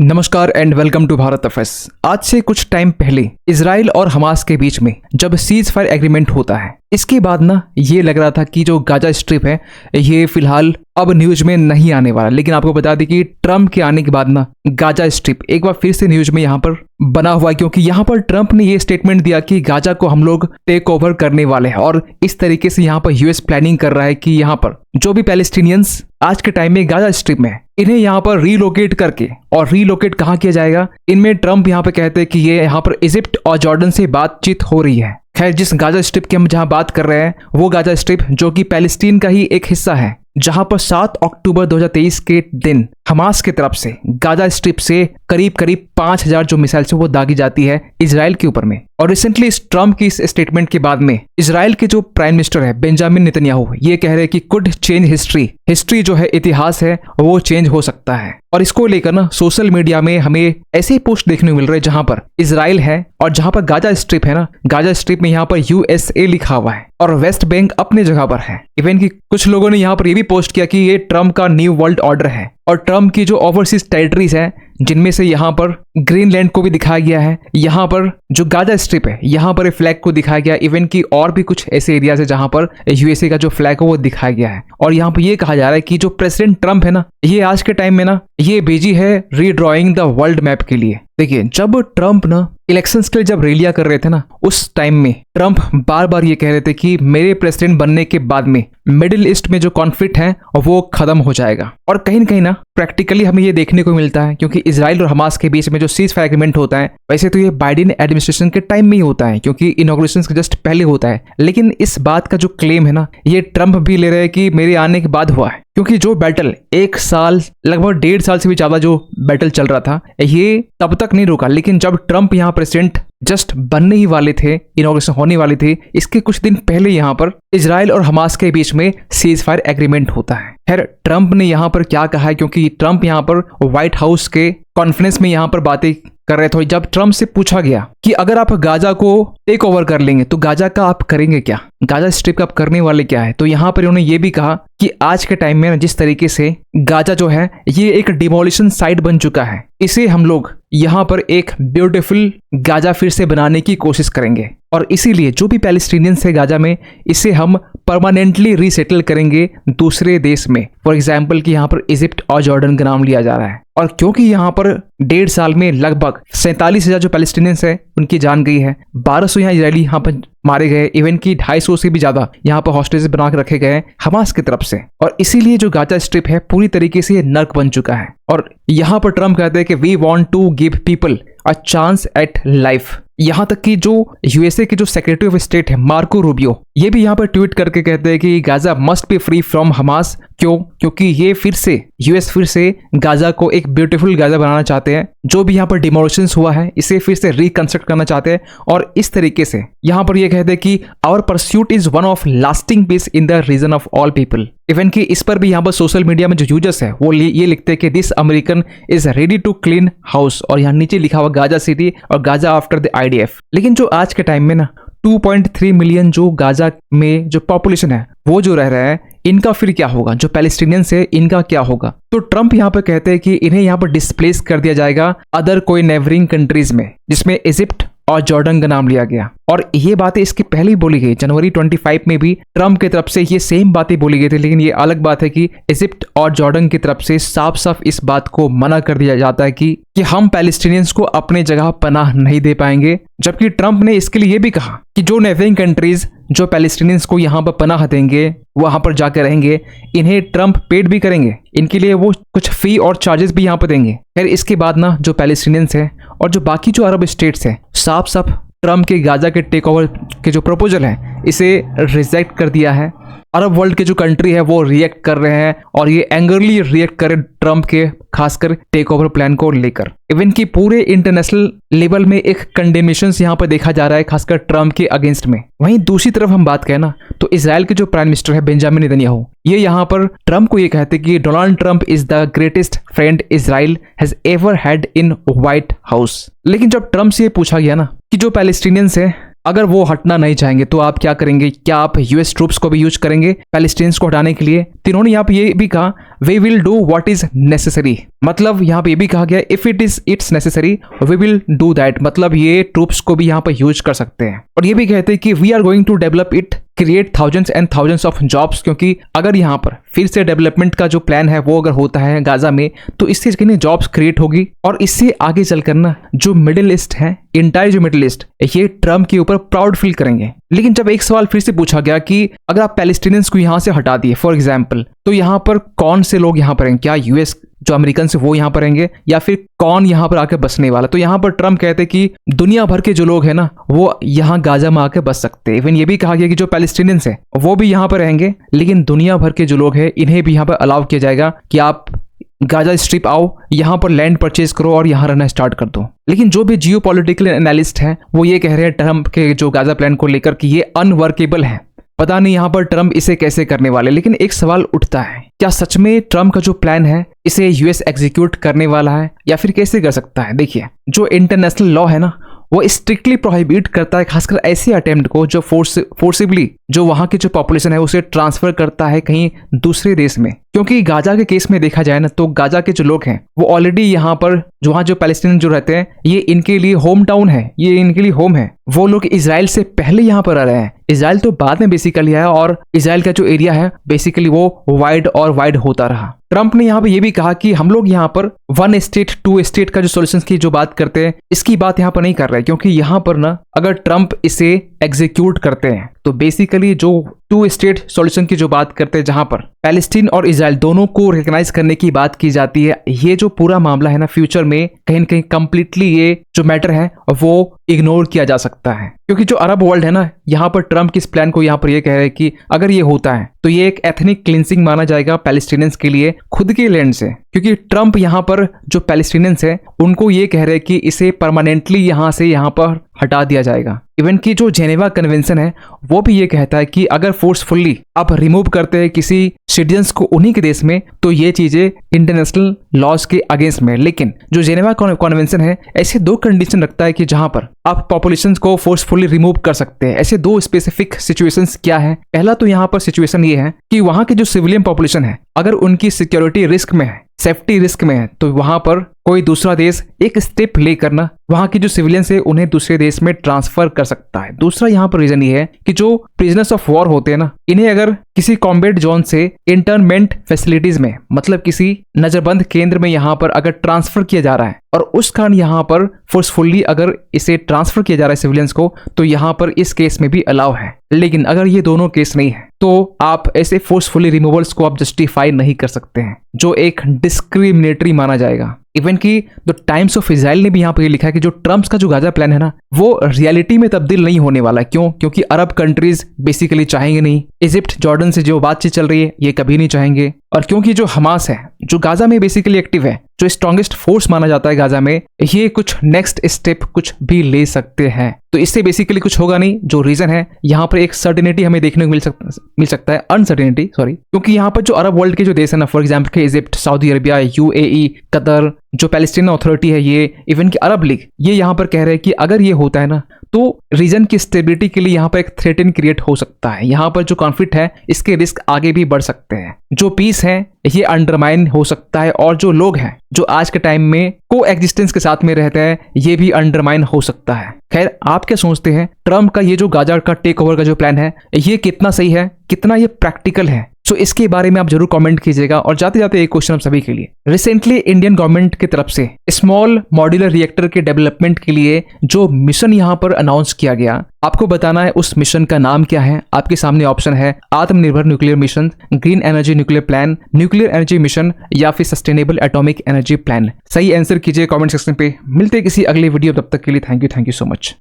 नमस्कार and welcome to Bharat affairs. आज से कुछ टाइम पहले इजराइल और हमास के बीच में जब सीज फायर एग्रीमेंट होता है, इसके बाद ना ये लग रहा था कि जो गाजा स्ट्रिप है ये फिलहाल अब न्यूज में नहीं आने वाला। लेकिन आपको बता दें कि ट्रम्प के आने के बाद ना गाजा स्ट्रिप एक बार फिर से न्यूज में यहाँ पर बना हुआ है, क्योंकि यहाँ पर ट्रम्प ने ये स्टेटमेंट दिया कि गाजा को हम लोग टेक ओवर करने वाले हैं। और इस तरीके से यहाँ पर यूएस प्लानिंग कर रहा है कि यहाँ पर जो भी पैलेस्टीनियंस आज के टाइम में गाजा स्ट्रिप में इन्हें यहाँ पर रीलोकेट करके, और रीलोकेट कहाँ किया जाएगा, इनमें ट्रम्प यहाँ पे कहते हैं कि ये यहाँ पर इजिप्ट और जॉर्डन से बातचीत हो रही है। खैर, जिस गाजा स्ट्रिप की हम जहाँ बात कर रहे हैं वो गाजा स्ट्रिप जो कि पैलेस्टीन का ही एक हिस्सा है, जहां पर 7 अक्टूबर 2023 के दिन हमास की तरफ से गाजा स्ट्रिप से करीब 5000 जो मिसाइल से वो दागी जाती है इजराइल के ऊपर में। और रिसेंटली इस ट्रम्प की इस स्टेटमेंट के बाद में इजराइल के जो प्राइम मिनिस्टर है बेंजामिन नेतन्याहू ये कह रहे हैं कि कुड चेंज हिस्ट्री जो है इतिहास है वो चेंज हो सकता है। और इसको लेकर ना सोशल मीडिया में हमें ऐसे पोस्ट देखने को मिल रहे हैं जहां पर इजराइल है और जहां पर गाजा स्ट्रिप है ना, गाजा स्ट्रिप में यहाँ पर यूएसए लिखा हुआ है और वेस्ट बैंक अपने जगह पर है। इवन कि कुछ लोगों ने यहाँ पर ये भी पोस्ट किया कि ये ट्रम्प का न्यू वर्ल्ड ऑर्डर है। और ट्रम्प की जो ओवरसीज टेरिटरीज है जिनमें से यहाँ पर ग्रीनलैंड को भी दिखाया गया है, यहाँ पर जो गाजा स्ट्रिप है यहाँ पर फ्लैग को दिखाया गया, इवन कि और भी कुछ ऐसे एरियाज है जहां पर यूएसए का जो फ्लैग है वो दिखाया गया है। और यहाँ पर ये कहा जा रहा है कि जो प्रेसिडेंट ट्रम्प है ना, ये आज के टाइम में ना ये बिजी है रीड्रॉइंग द वर्ल्ड मैप के लिए। देखिए, जब ट्रम्प ना इलेक्शंस के लिए जब रैलियां कर रहे थे ना, उस टाइम में ट्रम्प बार बार ये कह रहे थे कि मेरे प्रेसिडेंट बनने के बाद में मिडिल ईस्ट में जो कॉन्फ्लिक्ट है वो खत्म हो जाएगा। और कहीं न कहीं ना प्रैक्टिकली हमें ये देखने को मिलता है, क्योंकि इजराइल और हमास के बीच में जो सीज फायर एग्रीमेंट होता है वैसे तो ये बाइडेन एडमिनिस्ट्रेशन के टाइम में ही होता है, क्योंकि इनॉग्रेशन के जस्ट पहले होता है। लेकिन इस बात का जो क्लेम है ना, ये ट्रम्प भी ले रहे हैं कि मेरे आने के बाद हुआ है, क्योंकि जो बैटल 1 साल लगभग 1.5 साल से भी ज्यादा जो बैटल चल रहा था ये तब तक नहीं रुका। लेकिन जब ट्रम्प यहाँ प्रेसिडेंट जस्ट बनने ही वाले थे, इनॉग्रेशन होने वाली थी, इसके कुछ दिन पहले यहाँ पर इजराइल और हमास के बीच में सीज फायर एग्रीमेंट होता है। खैर, ट्रम्प ने यहाँ पर क्या कहा है, क्योंकि ट्रम्प यहाँ पर व्हाइट हाउस के कॉन्फ्रेंस में यहाँ पर बातें कर रहे थे। जब ट्रम्प से पूछा गया कि अगर आप गाजा को टेक ओवर कर लेंगे तो गाजा का आप करेंगे क्या, गाजा स्ट्रिप का आप करने वाले क्या है, तो यहाँ पर उन्होंने ये भी कहा कि आज के टाइम में जिस तरीके से गाजा जो है ये एक डिमोलिशन साइट बन चुका है, इसे हम लोग यहाँ पर एक ब्यूटीफुल गाजा फिर से बनाने की कोशिश करेंगे। और इसीलिए जो भी पैलेस्टीनियंस है गाजा में, इसे हम परमानेंटली रीसेटल करेंगे दूसरे देश में। फॉर एग्जाम्पल कि यहाँ पर इजिप्ट और जॉर्डन का नाम लिया जा रहा है। और क्योंकि यहाँ पर 1.5 साल में लगभग 47,000 जो पैलेस्टीनियंस है उनकी जान गई है, 1200 यहाँ इजरायली यहाँ पर मारे गए, इवन की 250 से भी ज्यादा यहाँ पर हॉस्टेज बना के रखे गए हमास की तरफ से। और इसीलिए जो गाजा स्ट्रिप है पूरी तरीके से नर्क बन चुका है। और यहाँ पर ट्रम्प कहते हैं कि we want to give people a chance at life. यहाँ तक कि जो यूएसए के जो सेक्रेटरी ऑफ स्टेट है मार्को रूबियो, ये भी यहाँ पर ट्वीट करके कहते हैं कि Gaza must be free from Hamas. क्यों? क्योंकि ये फिर से यूएस फिर से गाजा को एक ब्यूटीफुल गाजा बनाना चाहते हैं। जो भी यहाँ पर डिमोलिशन हुआ है इसे फिर से रिकंस्ट्रक्ट करना चाहते हैं। और इस तरीके से यहाँ पर ये कहते हैं कि our pursuit is one of lasting peace in the region of all people. Even कि इस पर भी यहाँ पर सोशल मीडिया में जो यूजर्स है वो ये लिखते हैं कि this American is ready to clean house, और यहाँ नीचे लिखा हुआ गाजा सिटी और गाजा आफ्टर द आईडीएफ। लेकिन जो आज के टाइम में ना 2.3 मिलियन जो गाजा में जो पॉपुलेशन है वो जो रह रहा है, इनका फिर क्या होगा, जो पैलेस्टीनियंस है इनका क्या होगा। तो ट्रम्प यहाँ पे कहते हैं कि इन्हें यहाँ पर डिस्प्लेस कर दिया जाएगा अदर कोई नेबरिंग कंट्रीज में, जिसमें इजिप्ट और जॉर्डन का नाम लिया गया। और ये बातें इसके पहले ही बोली गई, जनवरी 25 में भी ट्रम्प की तरफ से ये सेम बातें बोली गई थी। लेकिन ये अलग बात है कि इजिप्ट और जॉर्डन की तरफ से साफ साफ इस बात को मना कर दिया जाता है कि हम पैलेस्टीनियंस को अपने जगह पनाह नहीं दे पाएंगे। जबकि ट्रम्प ने इसके लिए ये भी कहा कि जो नेबरिंग कंट्रीज जो पैलेस्टीनियंस को यहाँ पर पनाह देंगे, वहां पर जाकर रहेंगे, इन्हें ट्रम्प पेड भी करेंगे, इनके लिए वो कुछ फी और चार्जेस भी यहाँ पर देंगे। फिर इसके बाद ना जो पैलेस्टीनियंस है और जो बाकी जो अरब स्टेट्स है साफ साफ ट्रम्प के गाजा के टेक ओवर के जो प्रपोजल है इसे रिजेक्ट कर दिया है। अरब वर्ल्ड के जो कंट्री है वो रिएक्ट कर रहे हैं और ये एंगरली रिएक्ट करे ट्रम्प के खासकर टेक ओवर प्लान को लेकर। इवन की पूरे इंटरनेशनल लेवल में एक कंडेनेशन यहाँ पर देखा जा रहा है खासकर ट्रम्प के अगेंस्ट में। वहीं दूसरी तरफ हम बात करें ना तो इजराइल के जो प्राइम मिनिस्टर है बेंजामिन नेतन्याहू, ये यहाँ पर ट्रम्प को ये कहते कि Donald Trump is the greatest friend Israel has ever had in white house. लेकिन जब ट्रम्प से ये पूछा गया ना कि जो पैलेस्टीनियंस है अगर वो हटना नहीं चाहेंगे तो आप क्या करेंगे, क्या आप यूएस ट्रूप्स को भी यूज करेंगे पैलेस्टीनियंस को हटाने के लिए, तो इन्होंने यहाँ पे ये भी कहा we will do what is necessary, मतलब यहाँ पे ये भी कहा गया if it's necessary we will do that, मतलब ये ट्रूप्स को भी यहाँ पर यूज कर सकते हैं। और ये भी कहते हैं कि we are going to develop it, create thousands and thousands of jobs, क्योंकि अगर यहाँ पर फिर से डेवलपमेंट का जो प्लान है वो अगर होता है गाजा में तो इससे कितनी जॉब्स क्रिएट होगी। और इससे आगे चलकर ना जो मिडिल ईस्ट है, इंटायर जो मिडिल ईस्ट, ये ट्रम्प के ऊपर प्राउड फील करेंगे। लेकिन जब एक सवाल फिर से पूछा गया कि अगर आप पैलेस्टीनियंस को यहाँ से हटा दिए फॉर एग्जाम्पल, तो यहाँ पर कौन से लोग यहाँ पर हैं, क्या यूएस जो अमेरिकन से वो यहाँ पर रहेंगे या फिर कौन यहाँ पर आके बसने वाला। तो यहाँ पर ट्रम्प कहते हैं कि दुनिया भर के जो लोग हैं ना वो यहाँ गाजा में आके बस सकते हैं। इवन ये भी कहा गया कि जो पैलेस्टीनियंस हैं वो भी यहाँ पर रहेंगे, लेकिन दुनिया भर के जो लोग हैं इन्हें भी यहाँ पर अलाउ किया जाएगा कि आप गाजा स्ट्रिप आओ, यहाँ पर लैंड परचेज करो और यहाँ रहना स्टार्ट कर दो। लेकिन जो भी जियो पॉलिटिकल एनालिस्ट हैं वो ये कह रहे हैं ट्रम्प के जो गाजा प्लान को लेकर कि ये अनवर्केबल है, पता नहीं यहाँ पर ट्रम्प इसे कैसे करने वाले। लेकिन एक सवाल उठता है, क्या सच में ट्रम्प का जो प्लान है इसे यूएस एग्जीक्यूट करने वाला है या फिर कैसे कर सकता है। देखिए जो इंटरनेशनल लॉ है ना वो स्ट्रिक्टली प्रोहिबिट करता है खासकर ऐसे अटेम्प्ट को जो फोर्सिबली जो वहां की जो पॉपुलेशन है उसे ट्रांसफर करता है कहीं दूसरे देश में। क्योंकि गाजा के केस में देखा जाए ना तो गाजा के जो लोग हैं वो ऑलरेडी यहाँ पर जो वहाँ जो पैलेस्टीनियन जो रहते हैं ये इनके लिए होम टाउन है, ये इनके लिए होम है। वो लोग इजराइल से पहले यहाँ पर आ रहे हैं, इजराइल तो बाद में बेसिकली आया और इजराइल का जो एरिया है बेसिकली वो वाइड और वाइड होता रहा। ट्रम्प ने यहाँ पे ये भी कहा कि हम लोग यहाँ पर 1 स्टेट 2 स्टेट का जो सॉल्यूशन की जो बात करते हैं इसकी बात यहाँ पर नहीं कर रहे, क्योंकि यहाँ पर ना अगर ट्रम्प इसे एग्जीक्यूट करते हैं तो बेसिकली जो 2 स्टेट सॉल्यूशन की जो बात करते हैं जहां पर पैलेस्टीन और इजराइल दोनों को रिकॉग्नाइज करने की बात की जाती है, ये जो पूरा मामला है ना फ्यूचर में कहीं न कहीं कंप्लीटली ये जो मैटर है वो इग्नोर किया जा सकता है। क्योंकि जो अरब वर्ल्ड है ना यहाँ पर ट्रम्प किस प्लान को यहाँ पर ये कह रहे हैं कि अगर ये होता है तो ये एक एथनिक क्लिंसिंग माना जाएगा पैलेस्टीनियंस के लिए खुद के लैंड से। क्योंकि ट्रम्प यहाँ पर जो पैलेस्टीनियंस है उनको ये कह रहे हैं कि इसे परमानेंटली यहाँ से यहाँ पर हटा दिया जाएगा। इवन की जो जेनेवा कन्वेंशन है वो भी ये कहता है कि अगर फोर्सफुली आप रिमूव करते हैं किसी सिटीजन्स को उन्हीं के देश में तो ये चीजें इंटरनेशनल लॉज के अगेंस्ट में। लेकिन जो जेनेवा कन्वेंशन है ऐसे 2 कंडीशन रखता है कि जहां पर आप पॉपुलेशन को फोर्सफुली रिमूव कर सकते हैं। ऐसे 2 स्पेसिफिक सिचुएशंस क्या है। पहला तो यहाँ पर सिचुएशन ये है कि वहां की जो सिविलियन पॉपुलेशन है अगर उनकी सिक्योरिटी रिस्क में है, सेफ्टी रिस्क में है, तो वहां पर कोई दूसरा देश एक स्टेप लेकर ना वहां की जो सिविलियंस है उन्हें दूसरे देश में ट्रांसफर कर सकता है। दूसरा यहाँ पर रीजन ये है कि जो प्रिजनर्स ऑफ वॉर होते हैं ना इन्हें अगर किसी कॉम्बैट जोन से इंटरमेंट फैसिलिटीज में मतलब किसी नजरबंद केंद्र में यहाँ पर अगर ट्रांसफर किया जा रहा है और उस कारण यहाँ पर फोर्सफुली अगर इसे ट्रांसफर किया जा रहा है सिविलियंस को तो यहाँ पर इस केस में भी अलाउ है। लेकिन अगर ये दोनों केस नहीं है तो आप ऐसे फोर्सफुली रिमूवल्स को आप जस्टिफाई नहीं कर सकते हैं, जो एक डिस्क्रिमिनेटरी माना जाएगा। इवन की द टाइम्स ऑफ इजराइल ने भी यहाँ पर लिखा है कि जो ट्रम्प का जो गाजा प्लान है ना वो रियलिटी में तब्दील नहीं होने वाला। क्यों? क्योंकि अरब कंट्रीज बेसिकली चाहेंगे नहीं, इजिप्ट जॉर्डन से जो बातचीत चल रही है ये कभी नहीं चाहेंगे, और क्योंकि जो हमास है जो गाजा में बेसिकली एक्टिव है, जो स्ट्रॉन्गेस्ट फोर्स माना जाता है गाजा में, ये कुछ नेक्स्ट स्टेप कुछ भी ले सकते हैं। तो इससे बेसिकली कुछ होगा नहीं। जो रीजन है यहाँ पर एक सर्टेनिटी हमें देखने को मिल सकता है, अनसर्टेनिटी सॉरी, क्योंकि यहाँ पर जो अरब वर्ल्ड के जो देश है ना फॉर एग्जाम्पल के Egypt, Saudi Arabia, UAE, Qatar, जो पैलेस्टीन अथॉरिटी है ये, इवन की अरब लीग, ये यहाँ पर कह रहे हैं कि अगर ये होता है ना तो रीजन की स्टेबिलिटी के लिए यहाँ पर एक थ्रेटन क्रिएट हो सकता है। यहाँ पर जो कॉन्फ्लिक्ट है इसके रिस्क आगे भी बढ़ सकते हैं, जो पीस है ये अंडरमाइन हो सकता है, और जो लोग हैं जो आज के टाइम में को एग्जिस्टेंस के साथ में रहते हैं ये भी अंडरमाइन हो सकता है। खैर आप क्या सोचते हैं ट्रम्प का ये जो गाजा का टेक ओवर का जो प्लान है ये कितना सही है, कितना ये प्रैक्टिकल है? सो इसके बारे में आप जरूर कमेंट कीजिएगा। और जाते जाते एक क्वेश्चन आप सभी के लिए, रिसेंटली इंडियन गवर्नमेंट की तरफ से स्मॉल मॉड्यूलर रिएक्टर के डेवलपमेंट के लिए जो मिशन यहाँ पर अनाउंस किया गया, आपको बताना है उस मिशन का नाम क्या है। आपके सामने ऑप्शन है आत्मनिर्भर nuclear mission, green energy nuclear plant, nuclear energy mission या फिर सस्टेनेबल एटॉमिक एनर्जी प्लान। सही आंसर कीजिए कमेंट सेक्शन पे। मिलते हैं किसी अगले वीडियो, तब तक के लिए थैंक यू सो मच।